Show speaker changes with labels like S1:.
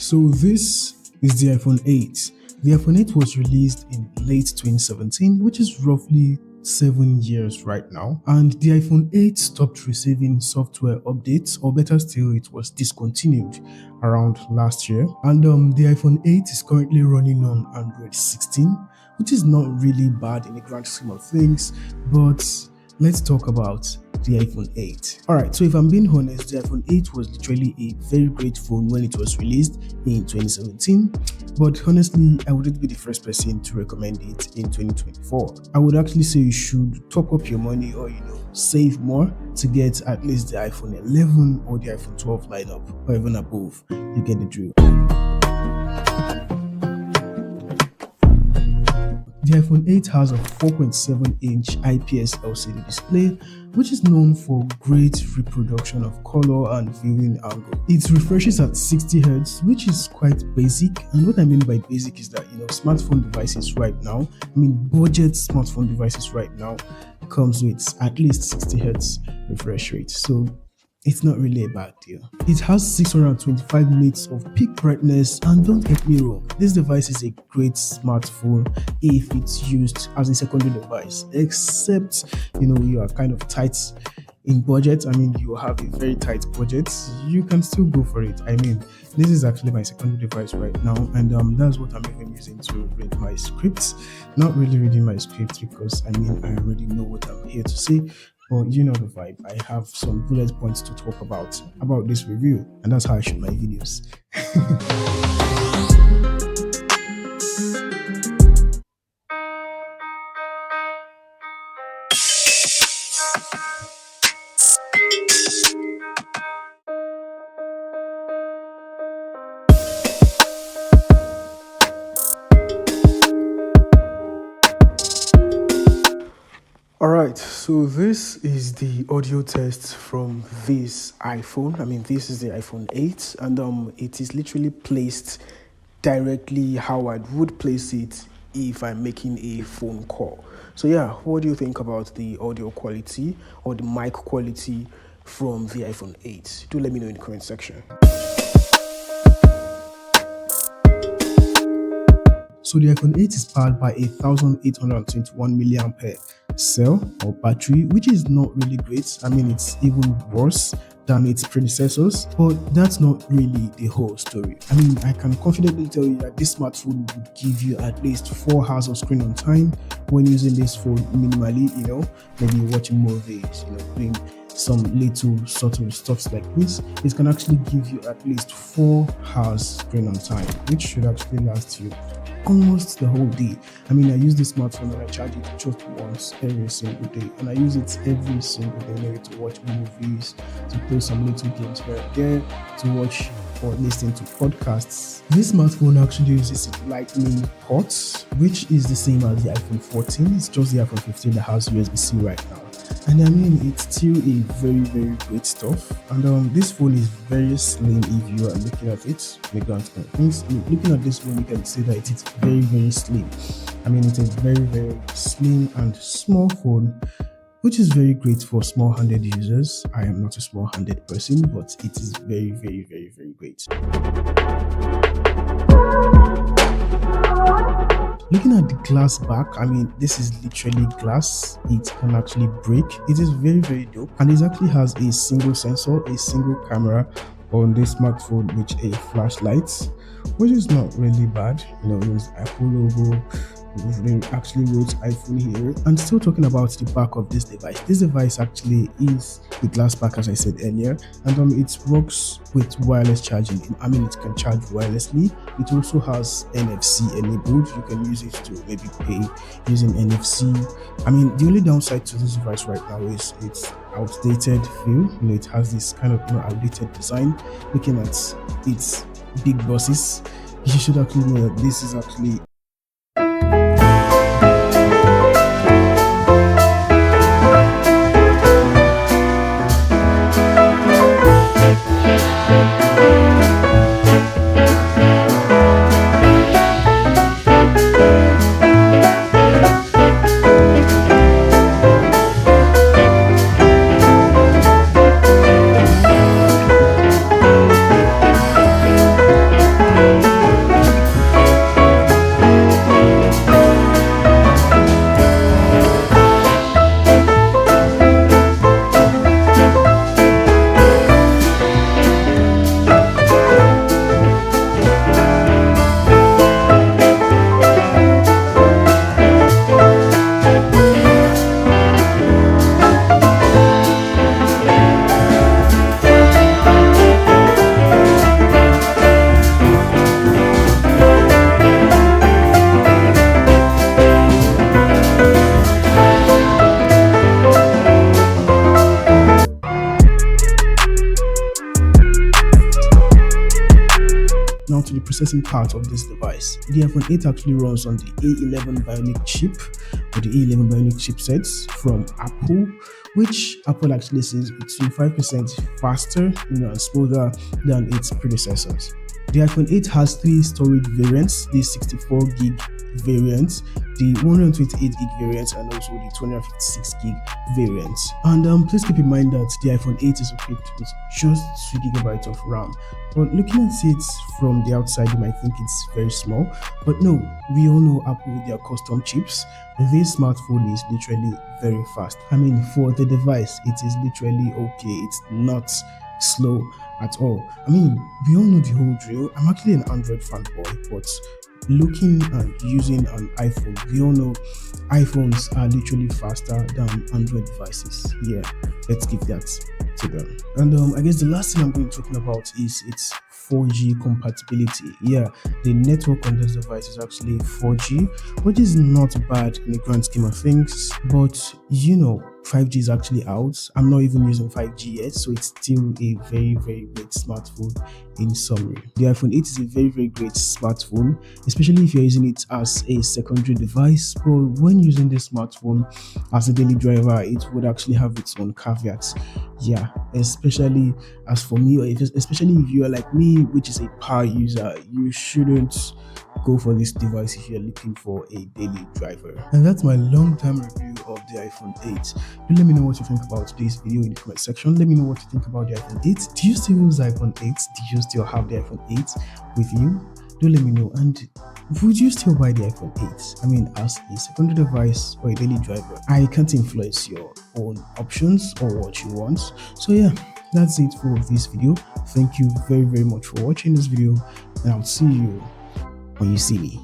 S1: So this is the iPhone 8. The iPhone 8 was released in late 2017, which is roughly 7 years right now. And the iPhone 8 stopped receiving software updates, or better still, it was discontinued around last year. And the iPhone 8 is currently running on Android 16, which is not really bad in the grand scheme of things, but let's talk about the iPhone 8. Alright, so if I'm being honest, the iPhone 8 was literally a very great phone when it was released in 2017, but honestly, I wouldn't be the first person to recommend it in 2024. I would actually say you should top up your money or save more to get at least the iPhone 11 or the iPhone 12 lineup or even above. You get the drill. The iPhone 8 has a 4.7-inch IPS LCD display, which is known for great reproduction of color and viewing angle. It refreshes at 60 Hz, which is quite basic. And what I mean by basic is that, smartphone devices right now, budget smartphone devices right now comes with at least 60 Hz refresh rate. So it's not really a bad deal. It has 625 nits of peak brightness, and don't get me wrong, this device is a great smartphone if it's used as a secondary device, except you are kind of tight in budget. You have a very tight budget, you can still go for it. This is actually my secondary device right now, and that's what I'm even using to read my scripts. Not really reading my scripts because I already know what I'm here to say. But you know the vibe. I have some bullet points to talk about this review, and that's how I shoot my videos. Alright, so this is the audio test from this iPhone. This is the iPhone 8, and it is literally placed directly how I would place it if I'm making a phone call. So yeah, what do you think about the audio quality or the mic quality from the iPhone 8? Do let me know in the comment section. So the iPhone 8 is powered by a 1821 milliampere cell or battery, which is not really great. It's even worse than its predecessors, but that's not really the whole story. I can confidently tell you that this smartphone would give you at least 4 hours of screen on time when using this phone minimally, maybe watching movies, doing some little subtle stuff like this. It can actually give you at least 4 hours screen on time, which should actually last you almost the whole day. I use this smartphone and I charge it just once every single day, and I use it every single day maybe to watch movies, to play some little games here and there, to watch or listen to podcasts. This smartphone actually uses lightning ports, which is the same as the iPhone 14. It's just the iPhone 15 that has USB-C right now. And it's still a very, very great stuff. And this phone is very slim if you are looking at it. Looking at this phone, you can see that it's very, very slim. It's a very, very slim and small phone, which is very great for small-handed users. I am not a small-handed person, but it is very, very, very, very great. Looking at the glass back, this is literally glass. It can actually break. It is very, very dope. And it actually has a single sensor, a single camera on this smartphone with a flashlight, which is not really bad. There's Apple logo. They actually wrote iPhone here. And still talking about the back of this device actually is the glass back, as I said earlier, and it works with wireless charging. It can charge wirelessly. It also has NFC enabled. You can use it to maybe pay using NFC. The only downside to this device right now is its outdated feel. It has this kind of outdated design. Looking at its big bosses, you should actually know that this is actually processing part of this device. The iPhone 8 actually runs on the A11 Bionic chip or the A11 Bionic chipsets from Apple, which Apple actually says it's 25% faster, and smoother than its predecessors. The iPhone 8 has three storage variants: the 64 gig variant, the 128 gig variant, and also the 256 gig variant. And please keep in mind that the iPhone 8 is equipped with just 2 gigabytes of RAM. But looking at it from the outside, you might think it's very small. But no, we all know Apple with their custom chips. This smartphone is literally very fast. I mean, for the device, it is literally okay. It's not slow at all. I mean, we all know the whole drill. I'm actually an Android fanboy, but looking and using an iPhone, we all know iPhones are literally faster than Android devices. Yeah, let's give that to them. And I guess the last thing I'm going to talk about is its 4G compatibility. Yeah, the network on this device is actually 4G, which is not bad in the grand scheme of things, but 5G is actually out. I'm not even using 5G yet, so it's still a very, very great smartphone in summary. The iPhone 8 is a very, very great smartphone, especially if you're using it as a secondary device. But when using this smartphone as a daily driver, it would actually have its own caveats. Yeah, especially as for me, or especially if you are like me, which is a power user, you shouldn't go for this device if you're looking for a daily driver. And that's my long-term review of the iPhone 8. Do let me know what you think about this video in the comment section. Let me know what you think about the iPhone 8. Do you still use the iPhone 8? Do you still have the iPhone 8 with you? Do let me know. And would you still buy the iPhone 8? I mean, as a secondary device or a daily driver? I can't influence your own options or what you want. So yeah, that's it for this video. Thank you very, very much for watching this video, and I'll see you when you see me.